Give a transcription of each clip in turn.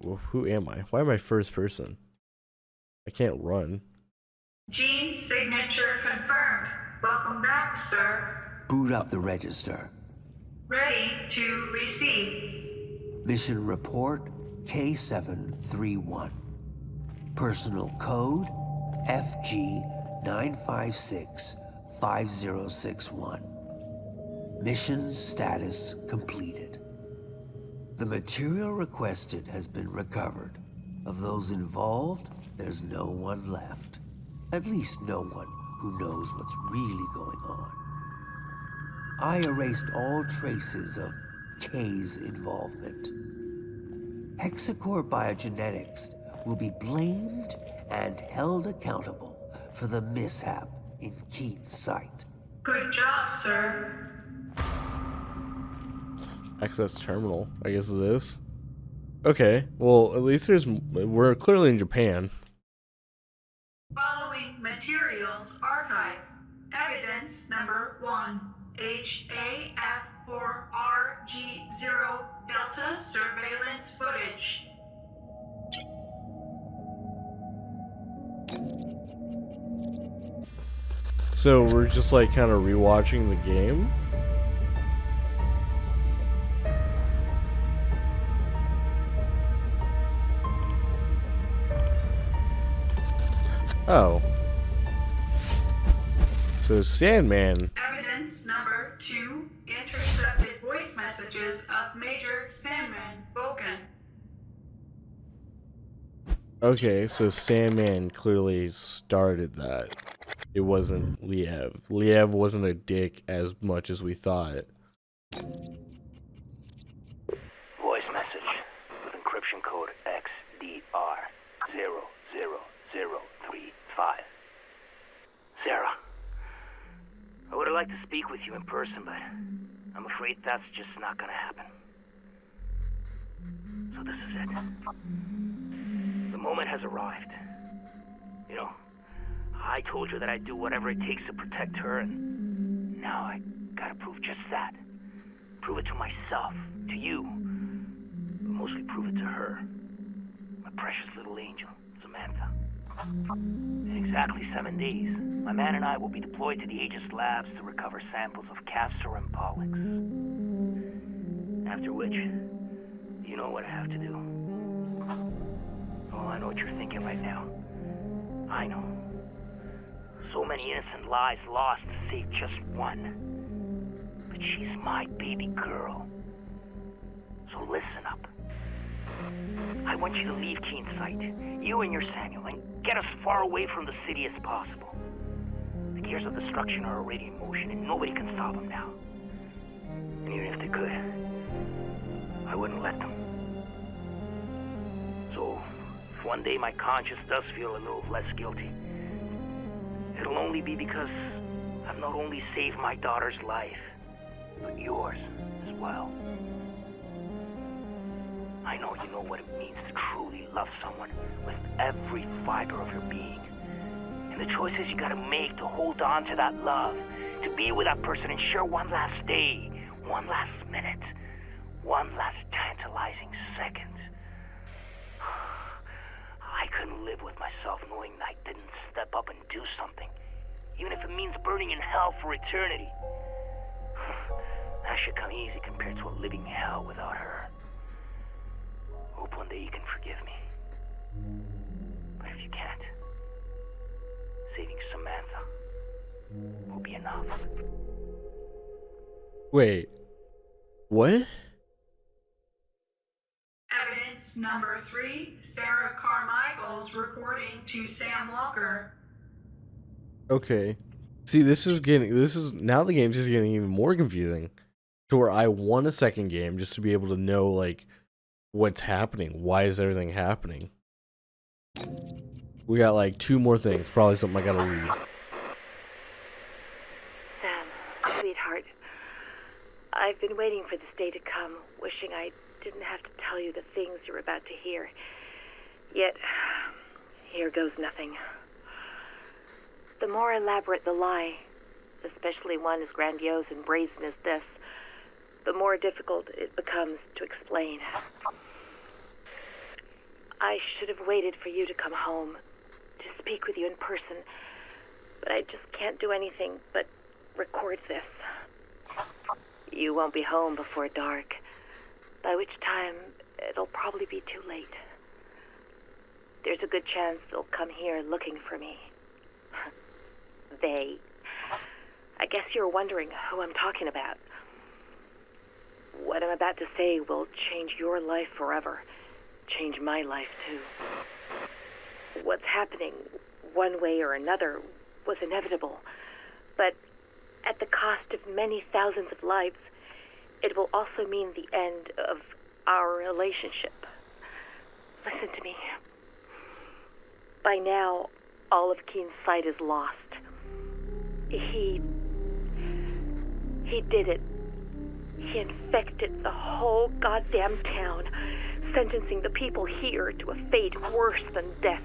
Who am I? Why am I first person? I can't run. Gene signature confirmed. Welcome back, sir. Boot up the register. Ready to receive. Mission report K731. Personal code FG9565061. Mission status completed. The material requested has been recovered. Of those involved, there's no one left. At least no one who knows what's really going on. I erased all traces of K's involvement. Hexacore Biogenetics will be blamed and held accountable for the mishap in Keen's sight. Good job, sir. Access terminal. I guess this. Okay. Well, at least we're clearly in Japan. Following materials archive. Evidence number 1. HAF4RG0 Delta surveillance footage. So we're just like kind of rewatching the game. Oh. So Sandman. Evidence number 2. Intercepted voice messages of Major Sandman Vulcan. Okay, so Sandman clearly started that. It wasn't Liev. Liev wasn't a dick as much as we thought. Voice message with encryption code XDR00035. Sarah, I would have liked to speak with you in person, but I'm afraid that's just not gonna happen. So this is it. The moment has arrived. You know, I told you that I'd do whatever it takes to protect her, and now I gotta prove just that. Prove it to myself, to you, but mostly prove it to her. My precious little angel, Samantha. In exactly 7 days, my man and I will be deployed to the Aegis labs to recover samples of Castor and Pollux. After which, you know what I have to do. Oh, I know what you're thinking right now. I know. So many innocent lives lost to save just one. But she's my baby girl. So listen up. I want you to leave Keen's sight, you and your Samuel, and get as far away from the city as possible. The gears of destruction are already in motion, and nobody can stop them now. And even if they could, I wouldn't let them. So, if one day my conscience does feel a little less guilty, it'll only be because I've not only saved my daughter's life, but yours as well. I know you know what it means to truly love someone with every fiber of your being. And the choices you gotta make to hold on to that love, to be with that person and share one last day, one last minute, one last tantalizing second. I couldn't live with myself knowing that I didn't step up and do something, even if it means burning in hell for eternity. That should come easy compared to a living hell without her. Hope one day you can forgive me. But if you can't, saving Samantha will be enough. Wait. What? Evidence number 3. Sarah Carmichael's recording to Sam Walker. Okay. See, now the game's just getting even more confusing. To where I want a second game just to be able to know, like, what's happening. Why is everything happening? We got like 2 more things. Probably something I gotta read. Sam, sweetheart, I've been waiting for this day to come, wishing I didn't have to tell you the things you're about to hear. Yet, here goes nothing. The more elaborate the lie, especially one as grandiose and brazen as this, the more difficult it becomes to explain. I should have waited for you to come home, to speak with you in person, but I just can't do anything but record this. You won't be home before dark, by which time it'll probably be too late. There's a good chance they'll come here looking for me. They. I guess you're wondering who I'm talking about. What I'm about to say will change your life forever. Change my life, too. What's happening, one way or another, was inevitable. But at the cost of many thousands of lives, it will also mean the end of our relationship. Listen to me. By now, all of Keen's sight is lost. He did it. He infected the whole goddamn town, sentencing the people here to a fate worse than death.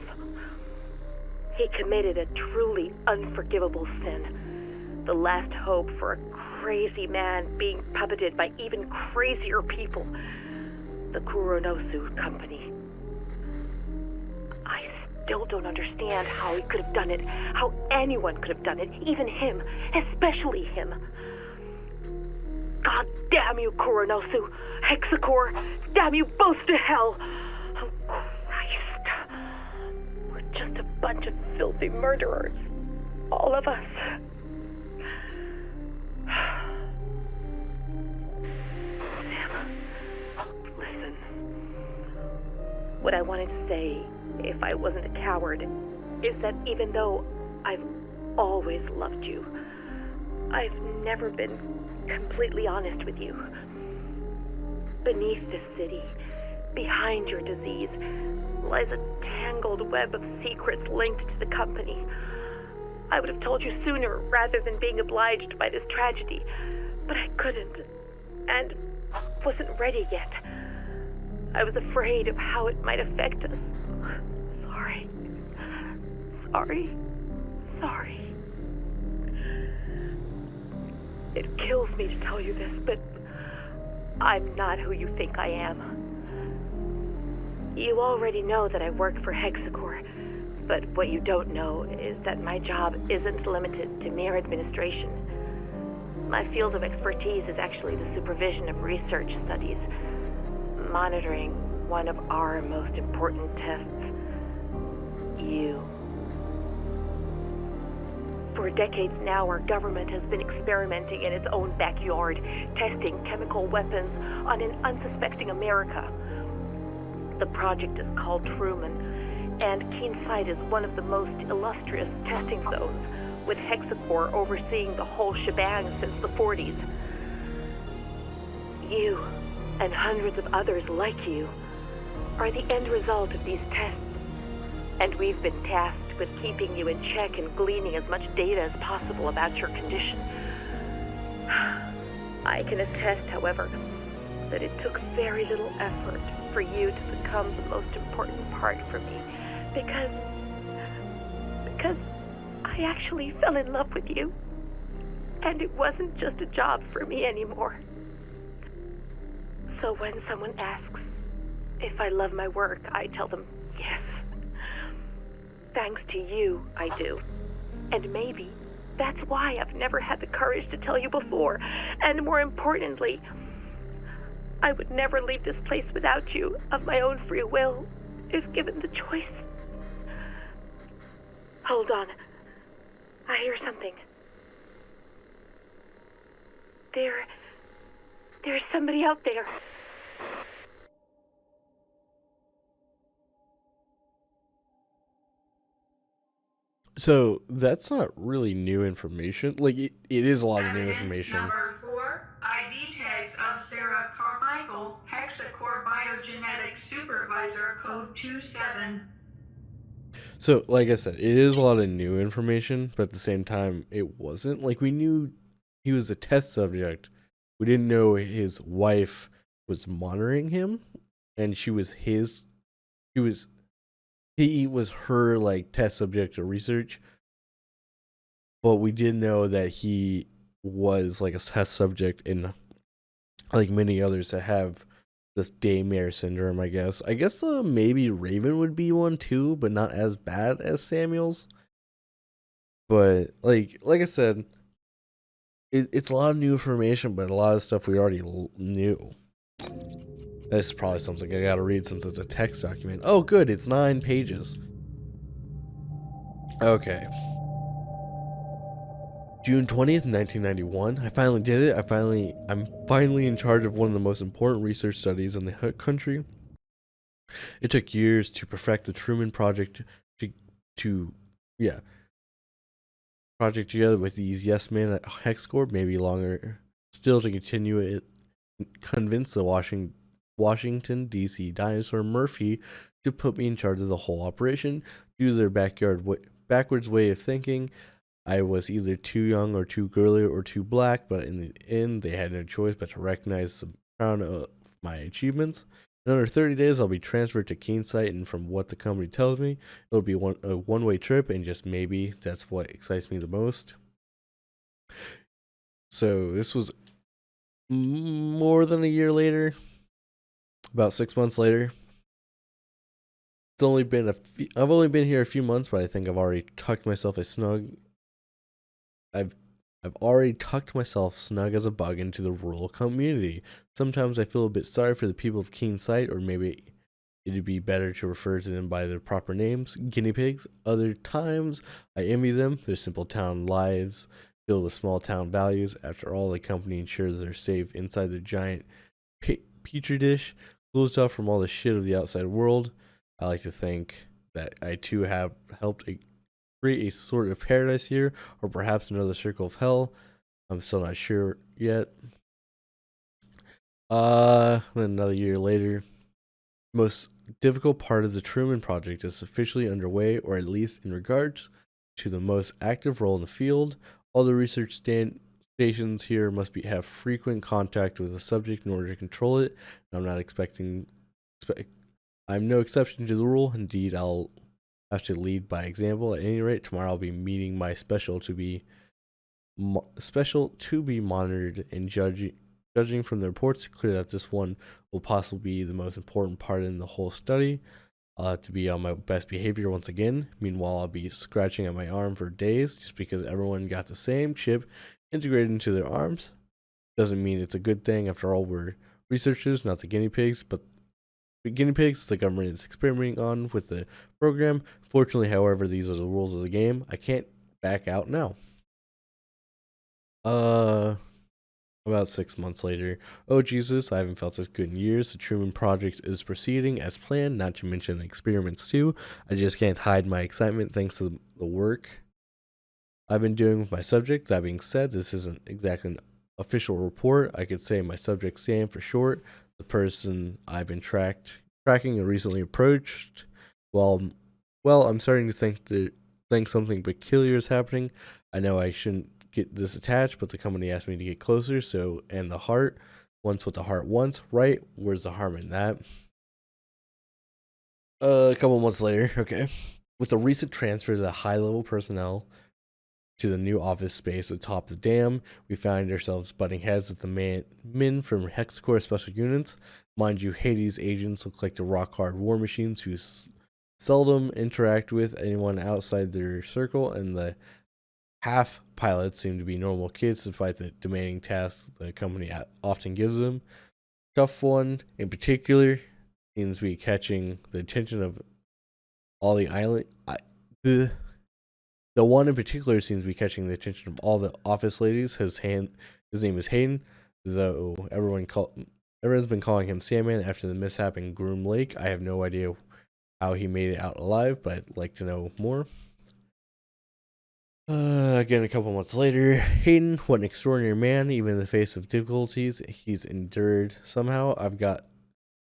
He committed a truly unforgivable sin. The last hope for a crazy man being puppeted by even crazier people. The Kuronosu Company. I still don't understand how he could have done it, how anyone could have done it, even him, especially him. God damn you, Kuronosu, Hexacore, damn you both to hell. Oh, Christ. We're just a bunch of filthy murderers, all of us. Sam, listen. What I wanted to say, if I wasn't a coward, is that even though I've always loved you, I've never been completely honest with you. Beneath this city, behind your disease, lies a tangled web of secrets linked to the company. I would have told you sooner rather than being obliged by this tragedy, but I couldn't, and wasn't ready yet. I was afraid of how it might affect us. Sorry. Sorry. It kills me to tell you this, but I'm not who you think I am. You already know that I work for Hexacore, but what you don't know is that my job isn't limited to mere administration. My field of expertise is actually the supervision of research studies, monitoring one of our most important tests, you. For decades now, our government has been experimenting in its own backyard, testing chemical weapons on an unsuspecting America. The project is called Truman, and Keen Sight is one of the most illustrious testing zones, with Hexacore overseeing the whole shebang since the 40s. You, and hundreds of others like you, are the end result of these tests, and we've been tasked with keeping you in check and gleaning as much data as possible about your condition. I can attest, however, that it took very little effort for you to become the most important part for me, because I actually fell in love with you, and it wasn't just a job for me anymore. So when someone asks if I love my work, I tell them yes. Thanks to you, I do. And maybe that's why I've never had the courage to tell you before. And more importantly, I would never leave this place without you, of my own free will, if given the choice. Hold on. I hear something. There's somebody out there. So that's not really new information. Like it is a lot of new Evidence information. number 4, ID tags of Sarah Carmichael, Hexacore Biogenetics Supervisor, code 27. So, like I said, it is a lot of new information, but at the same time, it wasn't. Like, we knew he was a test subject. We didn't know his wife was monitoring him, and he was her, like, test subject of research. But we did know that he was, like, a test subject in, like, many others that have this Daymare syndrome, I guess. I guess maybe Raven would be one too, but not as bad as Samuel's. But like I said, it's a lot of new information, but a lot of stuff we already knew. This is probably something I gotta read since it's a text document. Oh, good, it's 9 pages. Okay. June 20th, 1991. I finally did it. I'm finally in charge of one of the most important research studies in the country. It took years to perfect the Truman Project to, to yeah, project together with these yes men at HexCorp, maybe longer still to continue it, convince the Washington D.C. dinosaur Murphy to put me in charge of the whole operation due to their backwards way of thinking. I was either too young or too girly or too black, but in the end, they had no choice but to recognize the crown of my achievements. In under 30 days, I'll be transferred to Keensight, and from what the company tells me, it'll be a one-way trip, and just maybe that's what excites me the most. So this was more than a year later, about 6 months later. I've only been here a few months, but I think I've already tucked myself a snug. I've already tucked myself snug as a bug into the rural community. Sometimes I feel a bit sorry for the people of Keensight, or maybe it'd be better to refer to them by their proper names, guinea pigs. Other times I envy them, their simple town lives, filled with small town values. After all, the company ensures they're safe inside their giant petri dish, closed off from all the shit of the outside world. I like to think that I too have helped create a sort of paradise here, or perhaps another circle of hell. I'm still not sure yet. Then another year later, most difficult part of the Truman Project is officially underway, or at least in regards to the most active role in the field. All the research stations here must have frequent contact with the subject in order to control it. I'm not I'm no exception to the rule. Indeed, I'll have to lead by example. At any rate, tomorrow I'll be meeting my special to be monitored and judging from the reports. It's clear that this one will possibly be the most important part in the whole study. I'll have to be on my best behavior once again. Meanwhile, I'll be scratching at my arm for days just because everyone got the same chip integrated into their arms. Doesn't mean it's a good thing. After all, we're researchers, not the guinea pigs, but the guinea pigs the government is experimenting on with the program. Fortunately, however, these are the rules of the game. I can't back out now. About 6 months later. Oh Jesus, I haven't felt this good in years. The Truman Project is proceeding as planned, not to mention the experiments too. I just can't hide my excitement thanks to the work I've been doing with my subject. That being said, this isn't exactly an official report. I could say my subject Sam for short. The person I've been tracking and recently approached. Well, I'm starting to think something peculiar is happening. I know I shouldn't get this attached, but the company asked me to get closer. So, and the heart wants what the heart wants, right? Where's the harm in that? A couple months later, okay. With the recent transfer to the high-level personnel to the new office space atop the dam, we found ourselves butting heads with the men from HexCorp special units. Mind you, Hades agents look like the rock-hard war machines who seldom interact with anyone outside their circle, and the half pilots seem to be normal kids despite the demanding tasks the company often gives them. Tough one in particular seems to be catching the attention of all the island. The one in particular seems to be catching the attention of all the office ladies. His name is Hayden, though everyone's been calling him Sandman after the mishap in Groom Lake. I have no idea how he made it out alive, but I'd like to know more. Again, a couple months later, Hayden, what an extraordinary man, even in the face of difficulties he's endured. Somehow, I've got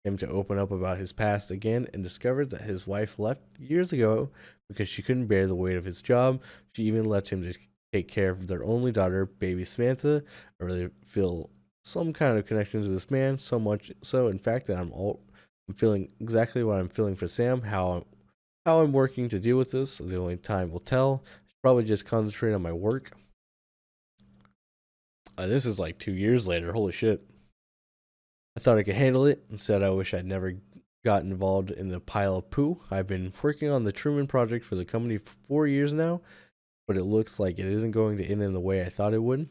him to open up about his past again and discovered that his wife left years ago because she couldn't bear the weight of his job. She even left him to take care of their only daughter, baby Samantha. I really feel some kind of connection to this man, so much so, in fact, that I'm feeling exactly what I'm feeling for Sam. How I'm working to deal with this, the only time will tell. Probably just concentrate on my work. This is like 2 years later. Holy shit. I thought I could handle it. Instead, I wish I'd never got involved in the pile of poo. I've been working on the Truman Project for the company for 4 years now, but it looks like it isn't going to end in the way I thought it would.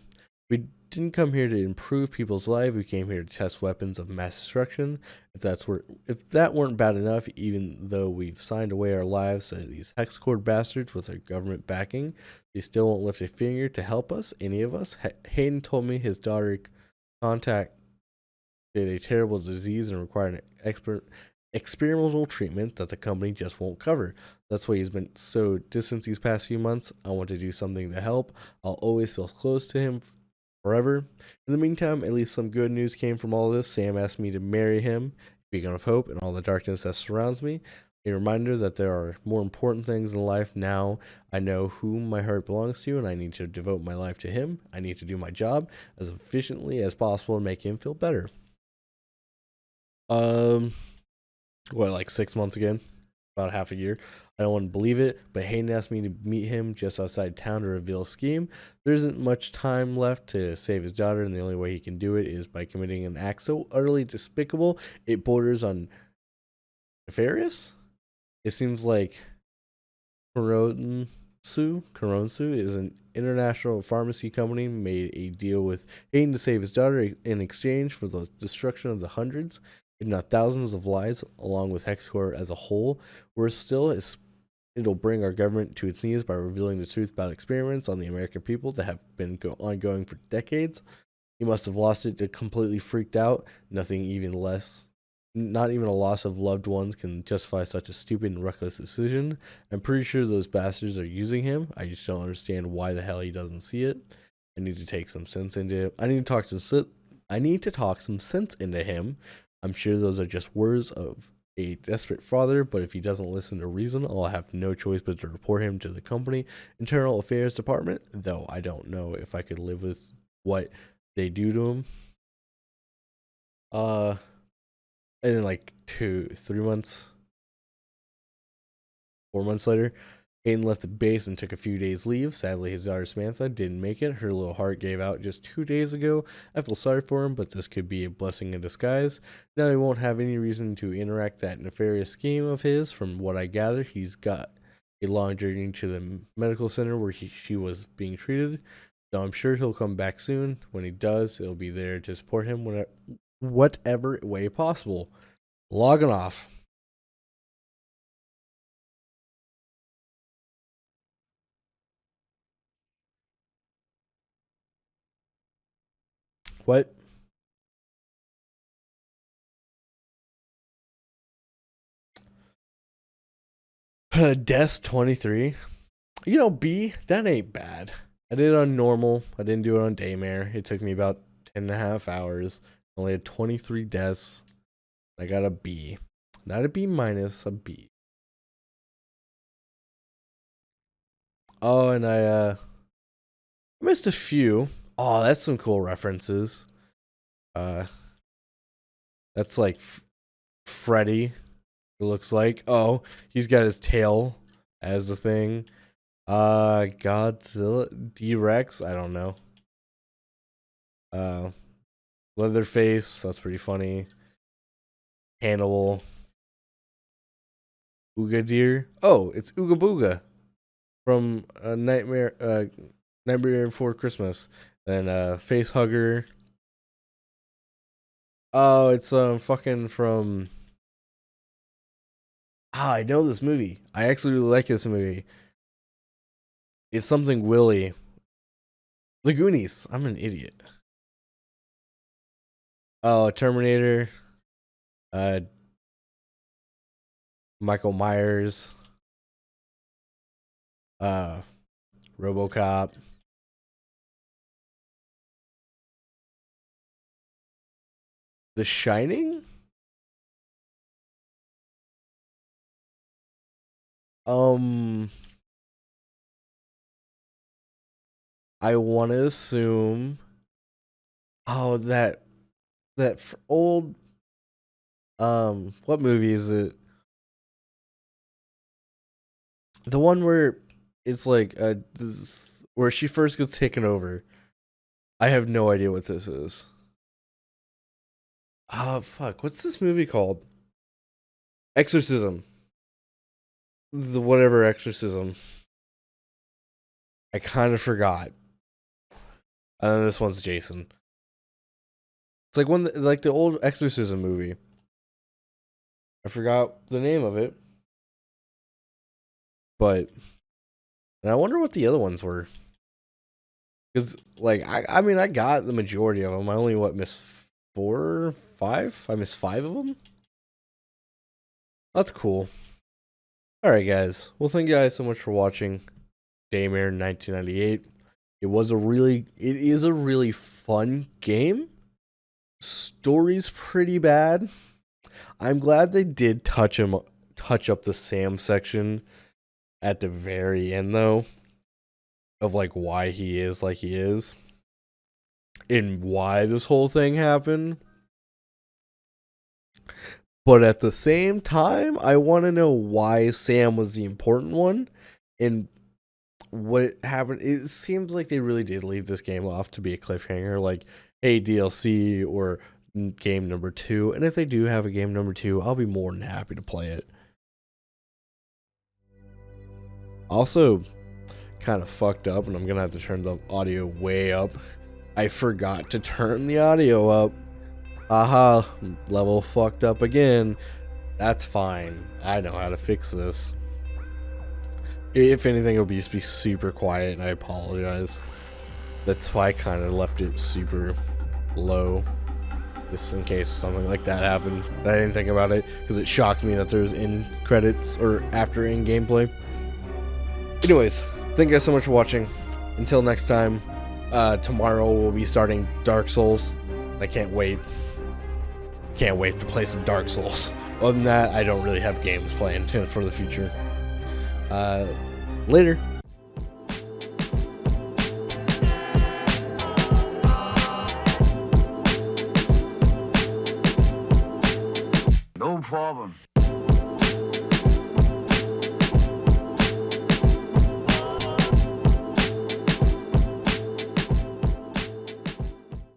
We didn't come here to improve people's lives. We came here to test weapons of mass destruction. If that weren't bad enough, even though we've signed away our lives to these hexcord bastards with their government backing, they still won't lift a finger to help us, any of us. Hayden told me his daughter contacted a terrible disease and required an experimental treatment that the company just won't cover. That's why he's been so distant these past few months. I want to do something to help. I'll always feel close to him forever. In the meantime, at least some good news came from all this. Sam asked me to marry him, beacon of hope in all the darkness that surrounds me. A reminder that there are more important things in life now. I know whom my heart belongs to, and I need to devote my life to him. I need to do my job as efficiently as possible and make him feel better. Like 6 months again? About half a year. I don't want to believe it, but Hayden asked me to meet him just outside town to reveal a scheme. There isn't much time left to save his daughter, and the only way he can do it is by committing an act so utterly despicable it borders on nefarious. It seems like Koronsu is an international pharmacy company made a deal with Hayden to save his daughter in exchange for the destruction of the hundreds, if not thousands of lives, along with Hexcore as a whole. Worse still, it'll bring our government to its knees by revealing the truth about experiments on the American people that have been ongoing for decades. He must have lost it to completely freaked out. Not even a loss of loved ones can justify such a stupid and reckless decision. I'm pretty sure those bastards are using him. I just don't understand why the hell he doesn't see it. I need to take some sense into it. I need to talk some sense into him. I'm sure those are just words of a desperate father, but if he doesn't listen to reason, I'll have no choice but to report him to the company internal affairs department, though I don't know if I could live with what they do to him. And then like 4 months later, Hayden left the base and took a few days leave. Sadly, his daughter Samantha didn't make it. Her little heart gave out just 2 days ago. I feel sorry for him, but this could be a blessing in disguise. Now he won't have any reason to interact that nefarious scheme of his. From what I gather, he's got a long journey to the medical center where she was being treated. So I'm sure he'll come back soon. When he does, it'll be there to support him whatever way possible. Logging off. What? Desk 23. B, that ain't bad. I did it on normal. I didn't do it on Daymare. It took me about 10.5 hours. Only had 23 deaths. I got a B. Not a B minus, a B. Oh, and I missed a few. Oh, that's some cool references. That's like Freddy. It looks like. Oh, he's got his tail as the thing. Godzilla D-Rex, I don't know. Leatherface, that's pretty funny. Hannibal. Ooga Deer. Oh, it's Ooga Booga from Nightmare Before Christmas. Then Face Hugger. Oh, it's fucking from. I know this movie. I actually really like this movie. It's something Willy. The Goonies. I'm an idiot. Oh, Terminator. Michael Myers. RoboCop. The Shining? I want to assume. Oh, that old. What movie is it? The one where it's like where she first gets taken over. I have no idea what this is. Fuck. What's this movie called? Exorcism. The whatever exorcism. I kind of forgot. And then this one's Jason. It's like like the old exorcism movie. I forgot the name of it. But and I wonder what the other ones were. Because, like, I mean, I got the majority of them. I only, missed 4 or 5? I missed 5 of them? That's cool. Alright, guys. Well, thank you guys so much for watching Daymare 1998. It is a really fun game. Story's pretty bad. I'm glad they did touch up the Sam section at the very end, though. Of like why he is like he is and why this whole thing happened. But at the same time, I want to know why Sam was the important one and what happened. It seems like they really did leave this game off to be a cliffhanger, like, hey, DLC or game number 2. And if they do have a game number 2, I'll be more than happy to play it. Also, kind of fucked up, and I'm gonna have to turn the audio way up. I forgot to turn the audio up. Aha, level fucked up again. That's fine. I know how to fix this. If anything, it'll just be super quiet, and I apologize. That's why I kind of left it super low, just in case something like that happened. But I didn't think about it because it shocked me that there was in credits or after in gameplay. Anyways, thank you guys so much for watching. Until next time, tomorrow we'll be starting Dark Souls. I can't wait. Can't wait to play some Dark Souls. Other than that, I don't really have games planned for the future. Later. No problem.